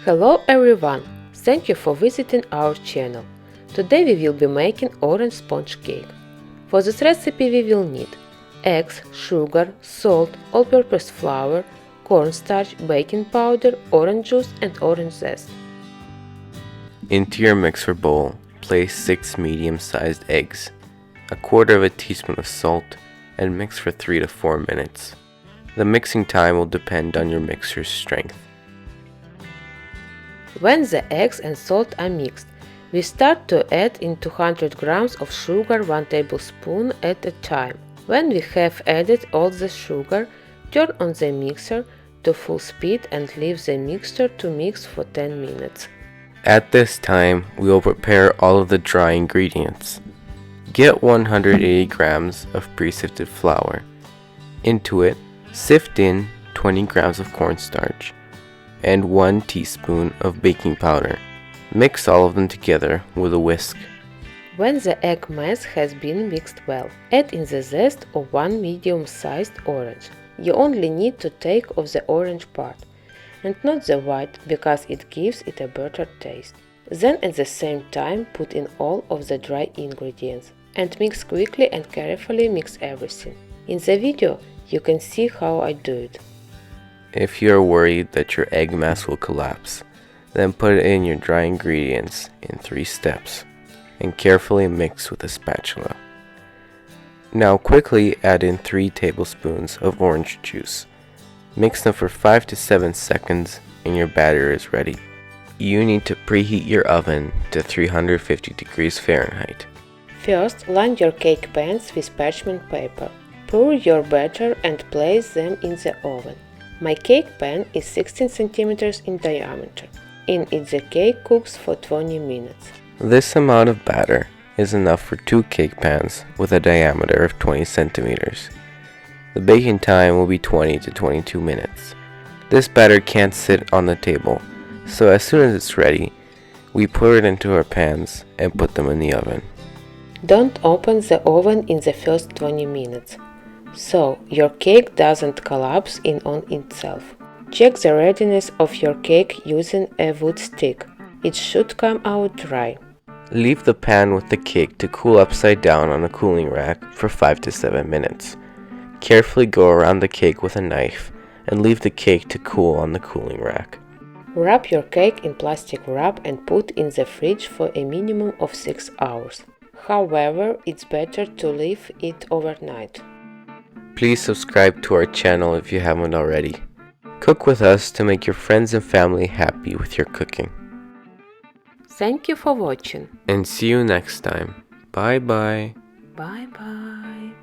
Hello everyone! Thank you for visiting our channel. Today we will be making orange sponge cake. For this recipe we will need eggs, sugar, salt, all-purpose flour, cornstarch, baking powder, orange juice and orange zest. Into your mixer bowl, place 6 medium-sized eggs, a quarter of a teaspoon of salt, and mix for 3 to 4 minutes. The mixing time will depend on your mixer's strength. When the eggs and salt are mixed, we start to add in 200 grams of sugar 1 tablespoon at a time. When we have added all the sugar, turn on the mixer to full speed and leave the mixture to mix for 10 minutes. At this time, we will prepare all of the dry ingredients. Get 180 grams of pre-sifted flour. Into it, sift in 20 grams of cornstarch and 1 teaspoon of baking powder. Mix all of them together with a whisk. When the egg mass has been mixed well, add in the zest of 1 medium-sized orange. You only need to take off the orange part and not the white, because it gives it a better taste. Then at the same time put in all of the dry ingredients and mix quickly and carefully mix everything. In the video you can see how I do it. If you are worried that your egg mass will collapse, then put in your dry ingredients in 3 steps and carefully mix with a spatula. Now quickly add in 3 tablespoons of orange juice. Mix them for 5 to 7 seconds and your batter is ready. You need to preheat your oven to 350 degrees Fahrenheit. First, line your cake pans with parchment paper. Pour your batter and place them in the oven. My cake pan is 16 cm in diameter. In it the cake cooks for 20 minutes. This amount of batter is enough for 2 cake pans with a diameter of 20 centimeters. The baking time will be 20 to 22 minutes. This batter can't sit on the table, so as soon as it's ready, we pour it into our pans and put them in the oven. Don't open the oven in the first 20 minutes, so your cake doesn't collapse in on itself. Check the readiness of your cake using a wood stick. It should come out dry. Leave the pan with the cake to cool upside down on a cooling rack for 5 to 7 minutes. Carefully go around the cake with a knife and leave the cake to cool on the cooling rack. Wrap your cake in plastic wrap and put in the fridge for a minimum of 6 hours. However, it's better to leave it overnight. Please subscribe to our channel if you haven't already. Cook with us to make your friends and family happy with your cooking. Thank you for watching. And see you next time. Bye bye. Bye bye.